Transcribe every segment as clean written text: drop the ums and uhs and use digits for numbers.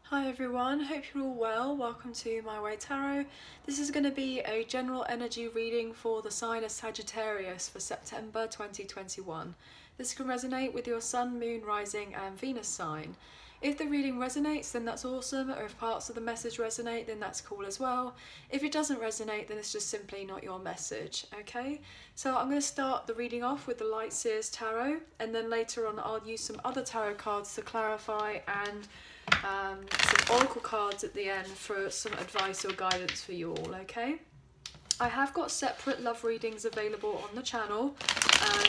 Hi everyone, hope you're all well. Welcome to My Way Tarot. This is going to be a general energy reading for the sign of Sagittarius for September 2021. This can resonate with your Sun, Moon, Rising and Venus sign. If the reading resonates, then that's awesome, or if parts of the message resonate, then that's cool as well. If it doesn't resonate, then it's just simply not your message, okay? So I'm going to start the reading off with the Light Seers Tarot, and then later on I'll use some other tarot cards to clarify and some oracle cards at the end for some advice or guidance for you all, okay? I have got separate love readings available on the channel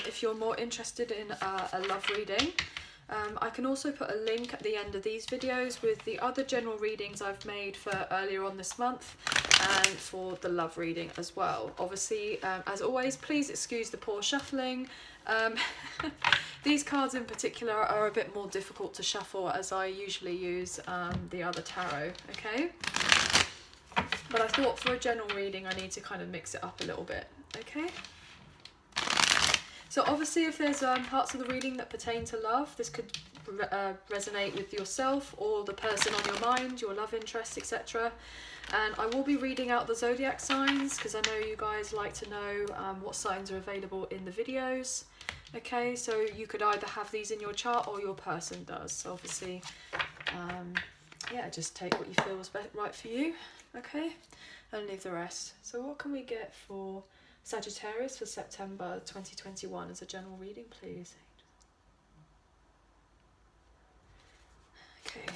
if you're more interested in a love reading. I can also put a link at the end of these videos with the other general readings I've made for earlier on this month and for the love reading as well. Obviously, as always, please excuse the poor shuffling. These cards in particular are a bit more difficult to shuffle as I usually use the other tarot, okay? But I thought for a general reading I need to kind of mix it up a little bit, okay? So obviously if there's parts of the reading that pertain to love, this could resonate with yourself or the person on your mind, your love interest, etc. And I will be reading out the zodiac signs because I know you guys like to know what signs are available in the videos. Okay, so you could either have these in your chart or your person does. So obviously, yeah, just take what you feel is right for you, okay? And leave the rest. So what can we get for Sagittarius for September 2021 as a general reading, please? Okay,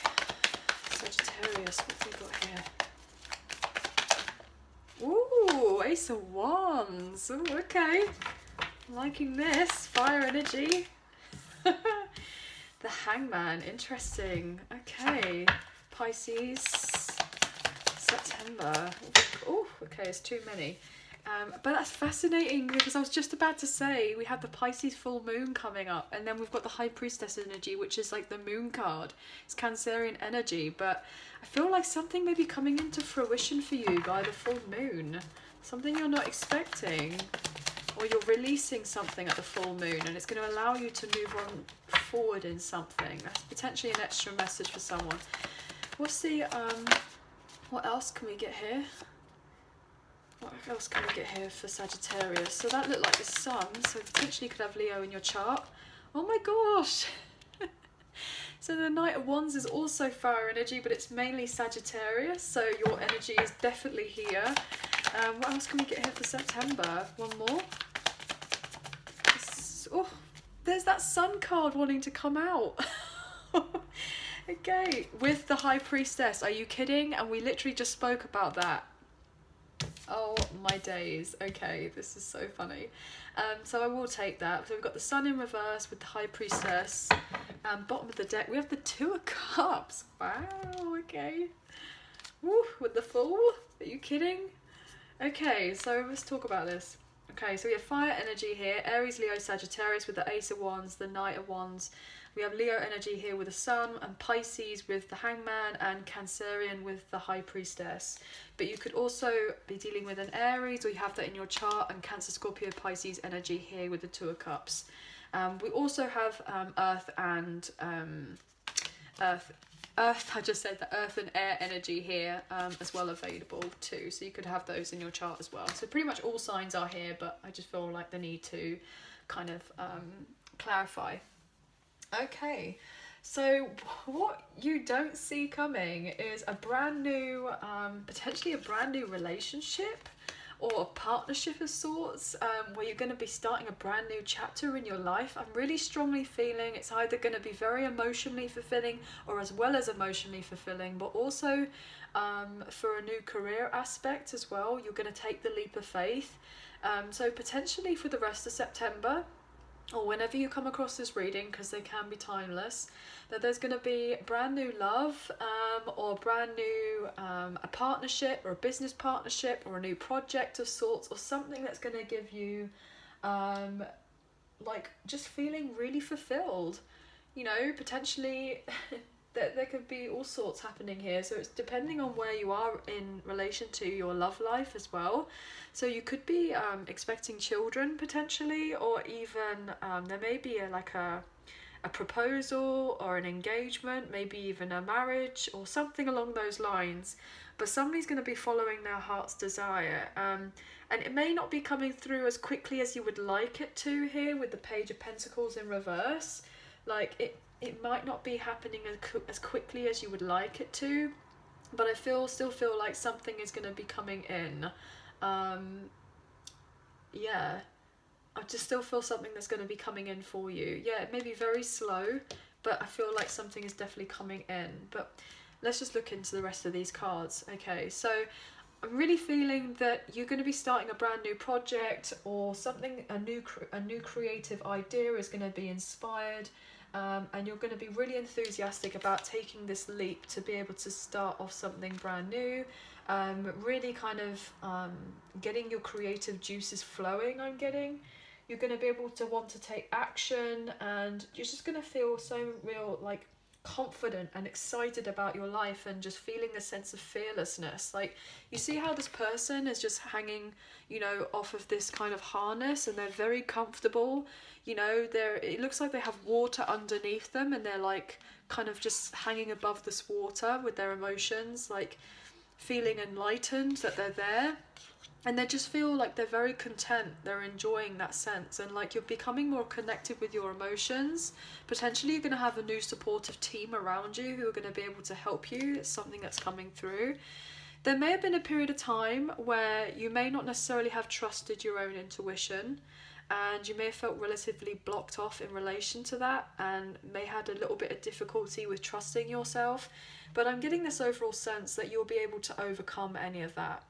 Sagittarius, what have we got here? Ooh, Ace of Wands. Ooh, okay. I'm liking this. Fire energy. The Hangman. Interesting. Okay. Pisces. September. Oh, okay, it's too many. But that's fascinating because I was just about to say we have the Pisces full moon coming up and then we've got the High Priestess energy, which is like the moon card. It's Cancerian energy, but I feel like something may be coming into fruition for you by the full moon. Something you're not expecting, or you're releasing something at the full moon and it's going to allow you to move on forward in something. That's potentially an extra message for someone. We'll see. What else can we get here? What else can we get here for Sagittarius? So that looked like the sun, so potentially you could have Leo in your chart. Oh my gosh! So the Knight of Wands is also fire energy, but it's mainly Sagittarius, so your energy is definitely here. What else can we get here for September? One more. Oh, there's that sun card wanting to come out. Okay, with the High Priestess. Are you kidding? And we literally just spoke about that. Oh my days. Okay, this is so funny. So I will take that. So we've got the sun in reverse with the High Priestess. Bottom of the deck, we have the Two of Cups. Wow, okay. Woo, with the Fool. Are you kidding? Okay, so let's talk about this. Okay, so we have fire energy here. Aries, Leo, Sagittarius with the Ace of Wands, the Knight of Wands. We have Leo energy here with the Sun, and Pisces with the Hangman, and Cancerian with the High Priestess. But you could also be dealing with an Aries, or you have that in your chart, and Cancer, Scorpio, Pisces energy here with the Two of Cups. We also have Earth and I just said the Earth and Air energy here as well available too. So you could have those in your chart as well. So pretty much all signs are here, but I just feel like the need to kind of clarify. Okay, so what you don't see coming is a brand new, potentially a brand new relationship or a partnership of sorts, where you're going to be starting a brand new chapter in your life. I'm really strongly feeling it's either going to be very emotionally fulfilling or as well as emotionally fulfilling, but also for a new career aspect as well. You're going to take the leap of faith. So potentially for the rest of September, or whenever you come across this reading, because they can be timeless, that there's going to be brand new love, or brand new a partnership or a business partnership or a new project of sorts, or something that's going to give you like just feeling really fulfilled, you know, potentially. There could be all sorts happening here, so it's depending on where you are in relation to your love life as well. So you could be expecting children potentially, or even there may be a proposal or an engagement, maybe even a marriage or something along those lines. But somebody's going to be following their heart's desire. And it may not be coming through as quickly as you would like it to here with the Page of Pentacles in reverse. Like it might not be happening as quickly as you would like it to, but I still feel like something is going to be coming in. Yeah, I just still feel something that's going to be coming in for you. Yeah, it may be very slow, but I feel like something is definitely coming in. But let's just look into the rest of these cards. Okay, so I'm really feeling that you're going to be starting a brand new project or something, a new creative idea is going to be inspired. And you're going to be really enthusiastic about taking this leap to be able to start off something brand new. Really kind of getting your creative juices flowing, I'm getting. You're going to be able to want to take action, and you're just going to feel so real, like, confident and excited about your life, and just feeling a sense of fearlessness. Like, you see how this person is just hanging, you know, off of this kind of harness, and they're very comfortable. You know, it looks like they have water underneath them, and they're like kind of just hanging above this water with their emotions, like feeling enlightened that they're there. And they just feel like they're very content, they're enjoying that sense, and like you're becoming more connected with your emotions. Potentially you're going to have a new supportive team around you who are going to be able to help you. It's something that's coming through. There may have been a period of time where you may not necessarily have trusted your own intuition, and you may have felt relatively blocked off in relation to that, and may have had a little bit of difficulty with trusting yourself. But I'm getting this overall sense that you'll be able to overcome any of that.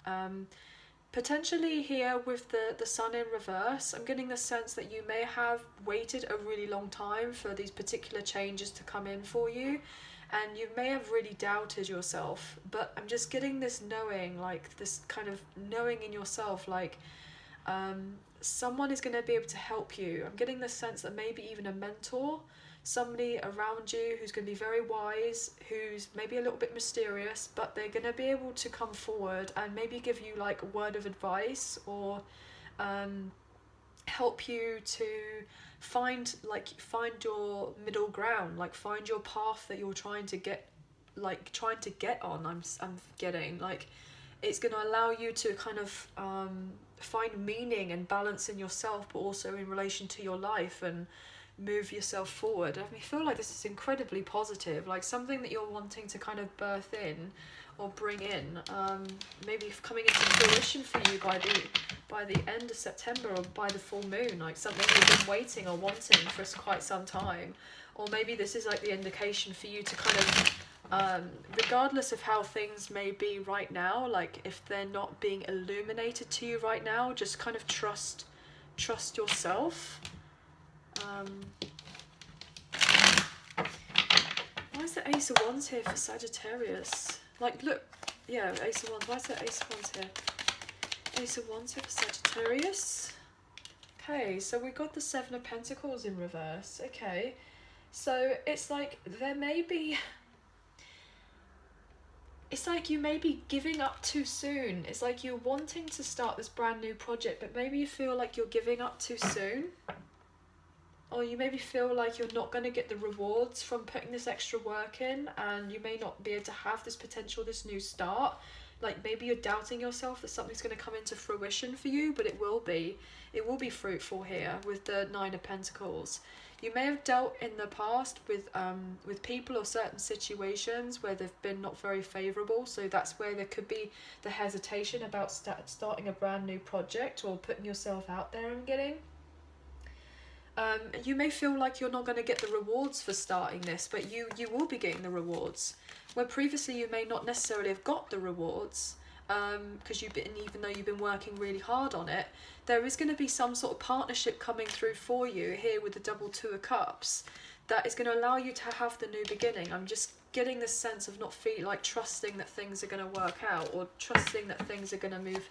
Potentially here with the sun in reverse, I'm getting the sense that you may have waited a really long time for these particular changes to come in for you, and you may have really doubted yourself. But I'm just getting this knowing, like this kind of knowing in yourself, like someone is going to be able to help you. I'm getting the sense that maybe even a mentor, somebody around you who's going to be very wise, who's maybe a little bit mysterious, but they're going to be able to come forward and maybe give you like a word of advice, or help you to find your middle ground, like find your path that you're trying to get on. I'm getting like it's going to allow you to kind of find meaning and balance in yourself, but also in relation to your life, and move yourself forward. I feel like this is incredibly positive, like something that you're wanting to kind of birth in or bring in, maybe coming into fruition for you by the end of September, or by the full moon, like something you've been waiting or wanting for quite some time. Or maybe this is like the indication for you to kind of, regardless of how things may be right now, like if they're not being illuminated to you right now, just kind of trust yourself. Why is the Ace of Wands here for Sagittarius? Like, look, yeah, Ace of Wands. Why is there Ace of Wands here? Ace of Wands here for Sagittarius. Okay, so we got the Seven of Pentacles in reverse. Okay, so it's like there may be... It's like you may be giving up too soon. It's like you're wanting to start this brand new project, but maybe you feel like you're giving up too soon. Or you maybe feel like you're not going to get the rewards from putting this extra work in, and you may not be able to have this potential, this new start. Like maybe you're doubting yourself that something's going to come into fruition for you, but it will be. It will be fruitful here with the Nine of Pentacles. You may have dealt in the past with people or certain situations where they've been not very favourable, so that's where there could be the hesitation about starting a brand new project or putting yourself out there and getting. You may feel like you're not going to get the rewards for starting this, but you will be getting the rewards. Where previously you may not necessarily have got the rewards, because even though you've been working really hard on it, there is going to be some sort of partnership coming through for you here with the double Two of Cups that is going to allow you to have the new beginning. I'm just getting this sense of not trusting that things are going to work out, or trusting that things are going to move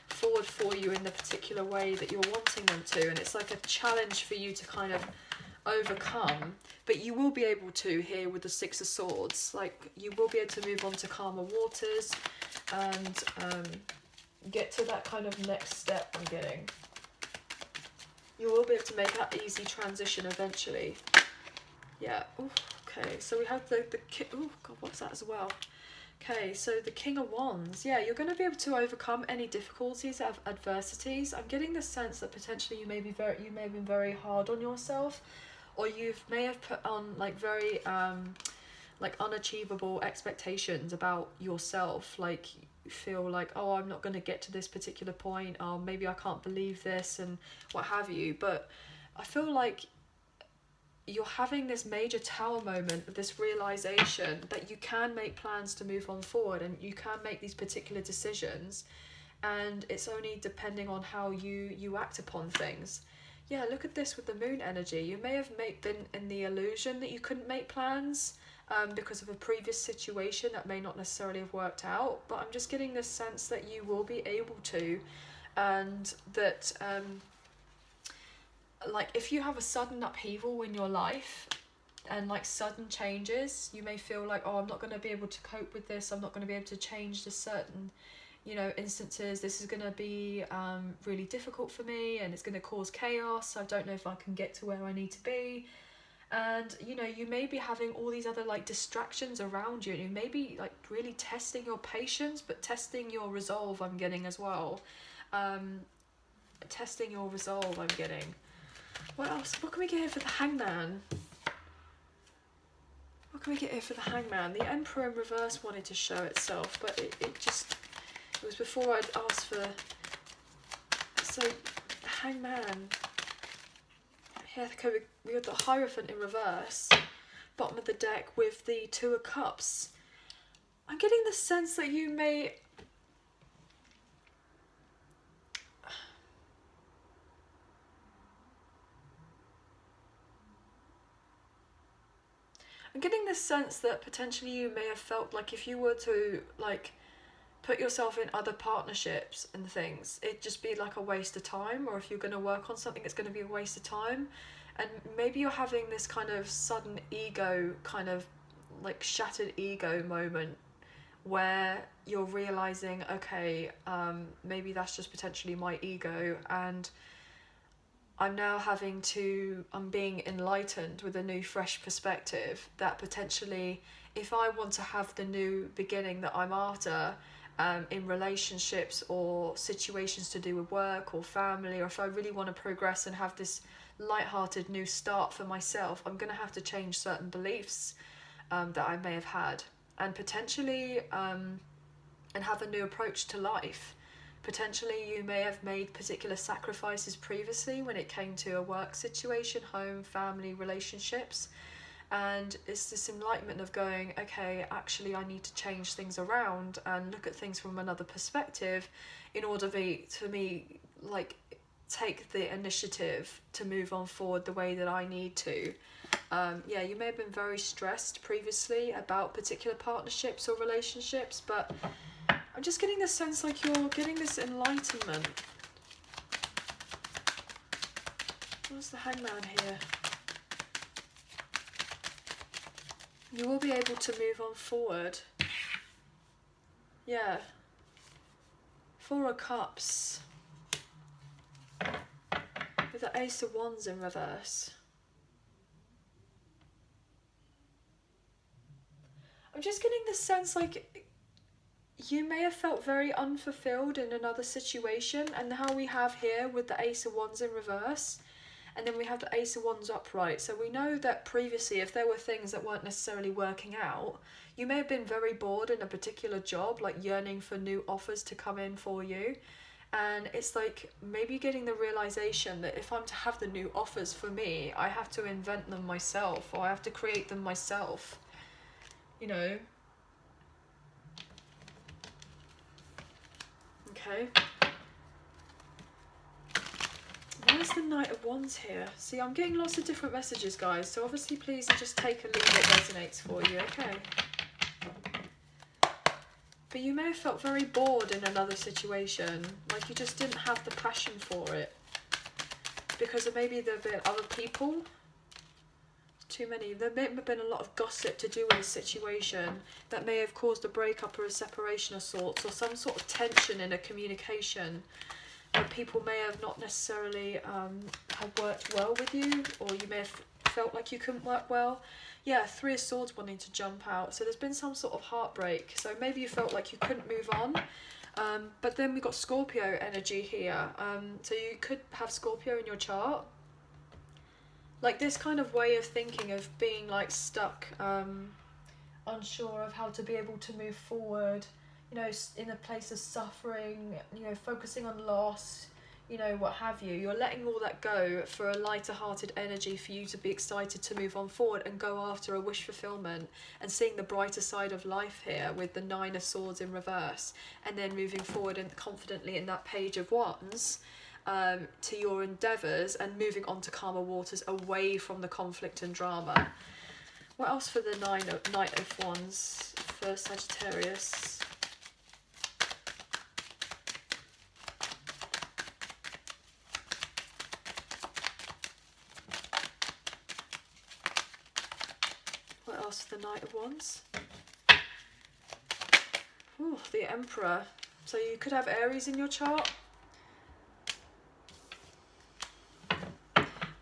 forward for you in the particular way that you're wanting them to, and it's like a challenge for you to kind of overcome, but you will be able to here with the Six of Swords. Like you will be able to move on to calmer waters and get to that kind of next step. I'm getting you will be able to make that easy transition eventually. Yeah. Ooh, okay, so we have the oh god, what's that as well? Okay, so the King of Wands. Yeah, you're going to be able to overcome any difficulties, adversities. I'm getting the sense that potentially you may have been very hard on yourself, or may have put on like very like unachievable expectations about yourself. Like you feel like, oh, I'm not going to get to this particular point, or maybe I can't believe this and what have you. But I feel like you're having this major tower moment, this realization that you can make plans to move on forward and you can make these particular decisions, and it's only depending on how you act upon things. Yeah, look at this with the moon energy. You may have been in the illusion that you couldn't make plans because of a previous situation that may not necessarily have worked out, but I'm just getting this sense that you will be able to, and that like if you have a sudden upheaval in your life and like sudden changes, you may feel like, oh, I'm not going to be able to cope with this, I'm not going to be able to change this certain, you know, instances, this is going to be really difficult for me and it's going to cause chaos, I don't know if I can get to where I need to be. And you know, you may be having all these other like distractions around you, and you may be like really testing your patience, but testing your resolve, I'm getting as well. Testing your resolve, I'm getting. What else? What can we get here for the Hangman? What can we get here for the Hangman? The Emperor in reverse wanted to show itself, but it was before I'd asked for. So, the Hangman. Here we got the Hierophant in reverse, bottom of the deck with the Two of Cups. I'm getting the sense that you may. I'm getting this sense that potentially you may have felt like if you were to like put yourself in other partnerships and things, it'd just be like a waste of time, or if you're going to work on something, it's going to be a waste of time. And maybe you're having this kind of sudden ego, kind of like shattered ego moment where you're realizing, okay, maybe that's just potentially my ego, and I'm being enlightened with a new fresh perspective that potentially if I want to have the new beginning that I'm after in relationships or situations to do with work or family, or if I really want to progress and have this light-hearted new start for myself, I'm going to have to change certain beliefs that I may have had, and potentially and have a new approach to life. Potentially you may have made particular sacrifices previously when it came to a work situation, home, family, relationships, and it's this enlightenment of going, okay, actually I need to change things around and look at things from another perspective in order for me like take the initiative to move on forward the way that I need to. Yeah, you may have been very stressed previously about particular partnerships or relationships, but I'm just getting this sense like you're getting this enlightenment. What's the Hangman here? You will be able to move on forward. Yeah. Four of Cups. With the Ace of Wands in reverse. I'm just getting this sense like you may have felt very unfulfilled in another situation, and how we have here with the Ace of Wands in reverse, and then we have the Ace of Wands upright. So we know that previously if there were things that weren't necessarily working out, you may have been very bored in a particular job, like yearning for new offers to come in for you. And it's like maybe getting the realization that if I'm to have the new offers for me, I have to invent them myself, or I have to create them myself, you know. Okay. Why is the Knight of Wands here? See, I'm getting lots of different messages, guys, so obviously please just take a lead that resonates for you, okay? But you may have felt very bored in another situation, like you just didn't have the passion for it. Because of maybe there have been other people. Too many. There may have been a lot of gossip to do with a situation that may have caused a breakup or a separation of sorts, or some sort of tension in a communication. Where people may have not necessarily have worked well with you, or you may have felt like you couldn't work well. Yeah, Three of Swords wanting to jump out. So there's been some sort of heartbreak. So maybe you felt like you couldn't move on. But then we got Scorpio energy here. So you could have Scorpio in your chart. Like this kind of way of thinking of being like stuck, unsure of how to be able to move forward, you know, in a place of suffering, you know, focusing on loss, you know, what have you. You're letting all that go for a lighter hearted energy for you to be excited to move on forward and go after a wish fulfillment and seeing the brighter side of life here with the Nine of Swords in reverse, and then moving forward and confidently in that Page of Wands to your endeavours and moving on to calmer waters away from the conflict and drama. What else for the Knight of Wands for Sagittarius? What else for the Knight of Wands? Ooh, the Emperor. So you could have Aries in your chart.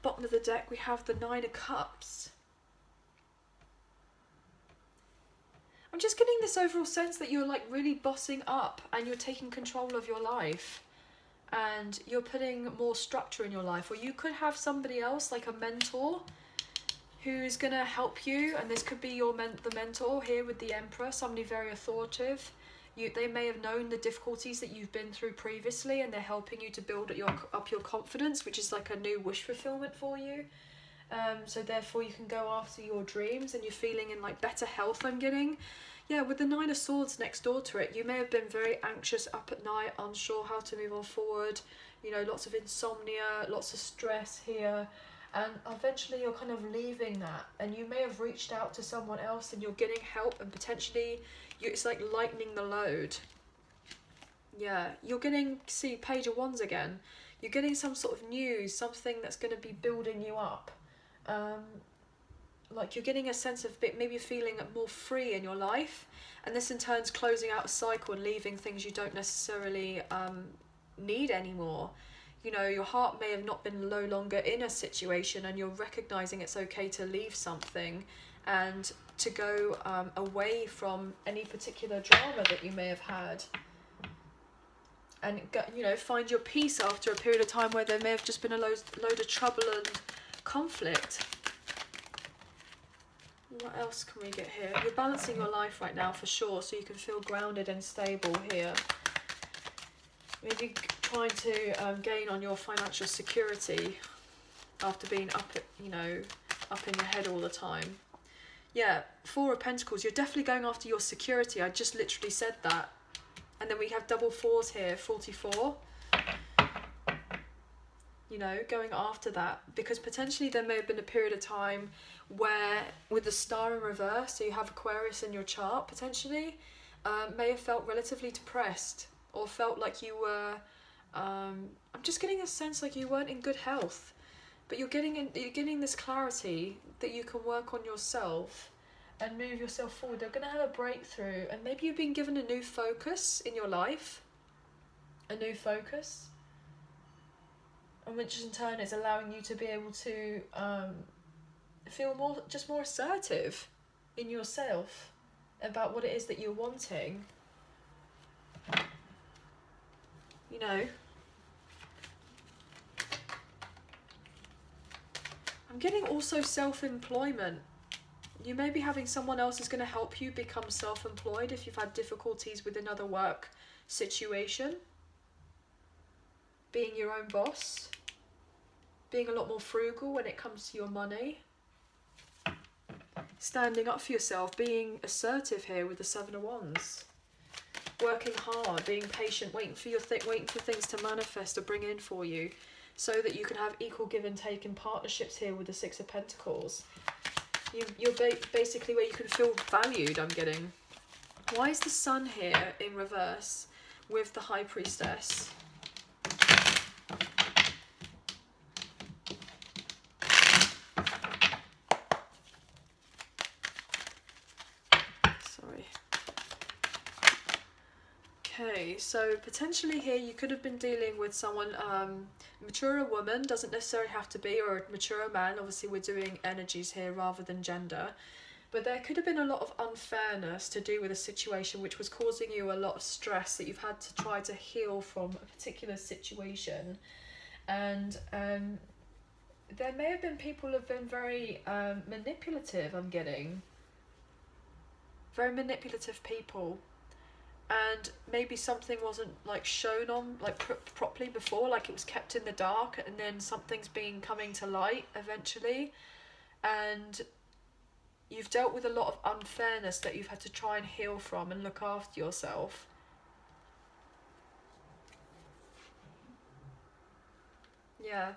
Bottom of the deck we have the Nine of Cups. I'm just getting this overall sense that you're like really bossing up and you're taking control of your life and you're putting more structure in your life. Or you could have somebody else, like a mentor, who's going to help you, and this could be your the mentor here with the Emperor, somebody very authoritative. They may have known the difficulties that you've been through previously and they're helping you to build up your confidence, which is like a new wish fulfillment for you. So therefore you can go after your dreams and you're feeling in like better health, I'm getting. Yeah, with the Nine of Swords next door to it, you may have been very anxious up at night, unsure how to move on forward, you know, lots of insomnia, lots of stress here, and eventually you're kind of leaving that, and you may have reached out to someone else and you're getting help, and potentially it's like lightening the load. Yeah, you're getting, see, Page of Wands again, you're getting some sort of news, something that's going to be building you up. Like you're getting a sense of maybe feeling more free in your life, and this in turn is closing out a cycle and leaving things you don't necessarily need anymore. You know, your heart may have not been no longer in a situation and you're recognizing it's okay to leave something and to go away from any particular drama that you may have had, and you know, find your peace after a period of time where there may have just been a load of trouble and conflict. What else can we get here? You're balancing your life right now for sure, so you can feel grounded and stable here. Maybe trying to gain on your financial security after being up in your head all the time. Yeah, Four of Pentacles. You're definitely going after your security. I just literally said that. And then we have double fours here, 44. You know, going after that, because potentially there may have been a period of time where with the Star in reverse, so you have Aquarius in your chart potentially, may have felt relatively depressed or felt like you were, I'm just getting a sense like you weren't in good health, but you're getting this clarity that you can work on yourself and move yourself forward. They're going to have a breakthrough, and maybe you've been given a new focus in your life, a new focus, and which in turn is allowing you to be able to feel more assertive in yourself about what it is that you're wanting. You know, I'm getting also self-employment. You may be having someone else is going to help you become self-employed if you've had difficulties with another work situation. Being your own boss. Being a lot more frugal when it comes to your money. Standing up for yourself. Being assertive here with the Seven of Wands. Working hard. Being patient. Waiting for things to manifest or bring in for you. So that you can have equal give and take in partnerships here with the Six of Pentacles. You're basically where you can feel valued, I'm getting. Why is the Sun here in reverse with the High Priestess? Sorry. Okay, so potentially here you could have been dealing with someone, mature woman, doesn't necessarily have to be, or a mature man. Obviously we're doing energies here rather than gender. But there could have been a lot of unfairness to do with a situation which was causing you a lot of stress that you've had to try to heal from a particular situation. And there may have been people who have been very manipulative, I'm getting. Very manipulative people. And maybe something wasn't like shown on like properly before, like it was kept in the dark, and then something's been coming to light eventually. And you've dealt with a lot of unfairness that you've had to try and heal from and look after yourself. Yeah.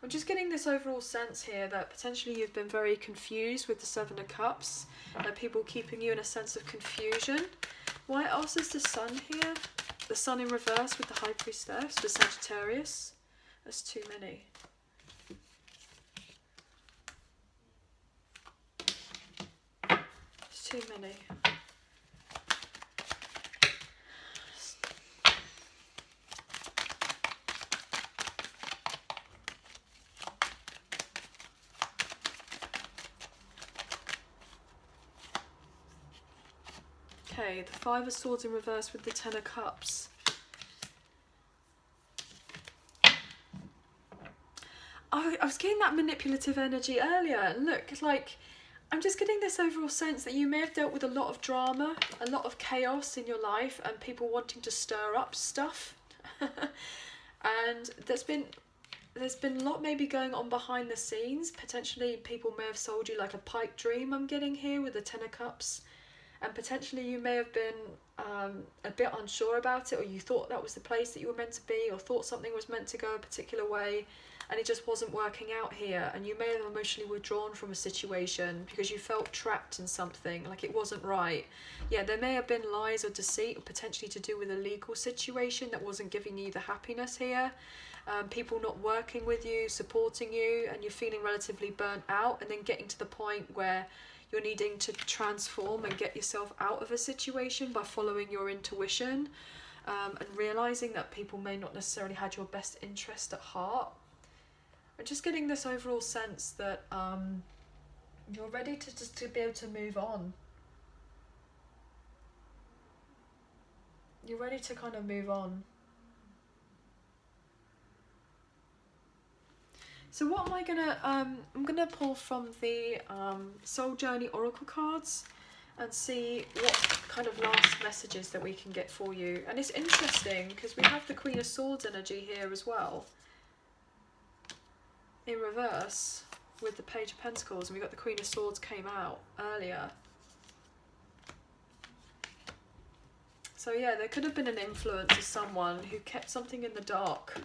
I'm just getting this overall sense here that potentially you've been very confused with the Seven of Cups, like people keeping you in a sense of confusion. Why else is the Sun here? The Sun in reverse with the High Priestess, the Sagittarius. That's too many. It's too many. Okay, the Five of Swords in reverse with the Ten of Cups. I was getting that manipulative energy earlier, and look, like, I'm just getting this overall sense that you may have dealt with a lot of drama, a lot of chaos in your life, and people wanting to stir up stuff. And there's been a lot maybe going on behind the scenes. Potentially people may have sold you like a pipe dream, I'm getting here with the Ten of Cups. And potentially you may have been a bit unsure about it, or you thought that was the place that you were meant to be, or thought something was meant to go a particular way, and it just wasn't working out here. And you may have emotionally withdrawn from a situation because you felt trapped in something, like it wasn't right. Yeah, there may have been lies or deceit, or potentially to do with a legal situation that wasn't giving you the happiness here. People not working with you, supporting you, and you're feeling relatively burnt out, and then getting to the point where you're needing to transform and get yourself out of a situation by following your intuition, and realising that people may not necessarily had your best interest at heart. I'm just getting this overall sense that you're ready to be able to move on. You're ready to kind of move on. So what am I gonna, I'm gonna pull from the Soul Journey Oracle cards and see what kind of last messages that we can get for you. And it's interesting because we have the Queen of Swords energy here as well, in reverse with the Page of Pentacles, and we got the Queen of Swords came out earlier. So yeah, there could have been an influence of someone who kept something in the dark.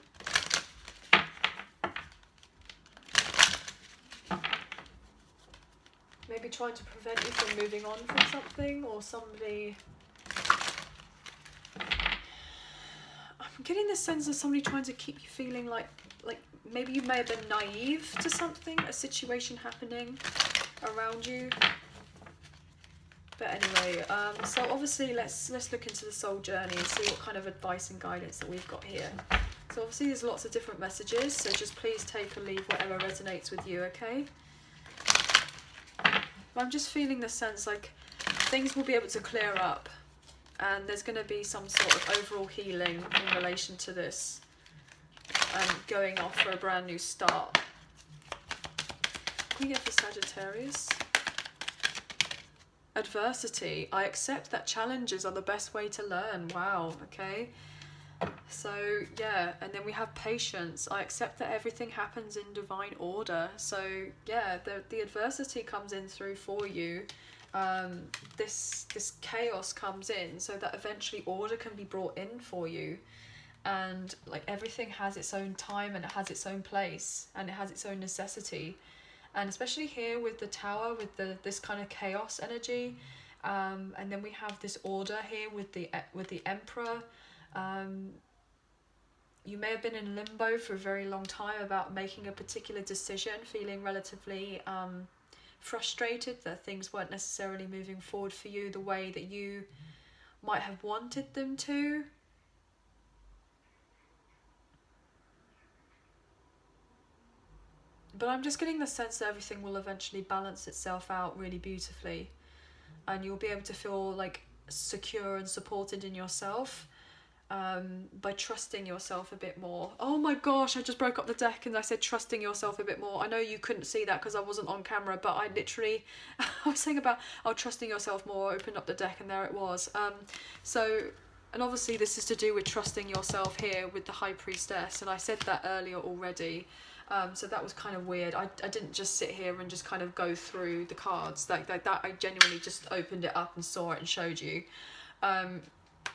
Maybe trying to prevent you from moving on from something, or somebody... I'm getting this sense of somebody trying to keep you feeling like maybe you may have been naive to something, a situation happening around you. But anyway, so obviously let's look into the soul journey and see what kind of advice and guidance that we've got here. So obviously there's lots of different messages, so just please take or leave whatever resonates with you, okay? I'm just feeling the sense like things will be able to clear up, and there's going to be some sort of overall healing in relation to this, and going off for a brand new start. Can we get the Sagittarius? Adversity. I accept that challenges are the best way to learn. Wow, okay. So yeah, and then we have patience. I accept that everything happens in divine order. So yeah, the adversity comes in through for you. This chaos comes in so that eventually order can be brought in for you. And like everything has its own time, and it has its own place, and it has its own necessity. And especially here with the Tower, with this kind of chaos energy, and then we have this order here with the Emperor. You may have been in limbo for a very long time about making a particular decision, feeling relatively frustrated that things weren't necessarily moving forward for you the way that you might have wanted them to. But I'm just getting the sense that everything will eventually balance itself out really beautifully, and you'll be able to feel like secure and supported in yourself, by trusting yourself a bit more. Oh my gosh, I just broke up the deck and I said trusting yourself a bit more. I know you couldn't see that because I wasn't on camera, but I literally, I was saying about, oh, trusting yourself more, opened up the deck and there it was. And obviously this is to do with trusting yourself here with the High Priestess, and I said that earlier already. So that was kind of weird. I didn't just sit here and just kind of go through the cards like that. I genuinely just opened it up and saw it and showed you.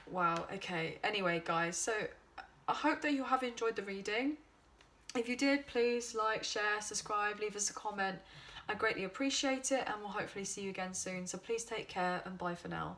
Wow, okay. Anyway, guys, so I hope that you have enjoyed the reading. If you did, please like, share, subscribe, leave us a comment. I greatly appreciate it, and we'll hopefully see you again soon. So please take care and bye for now.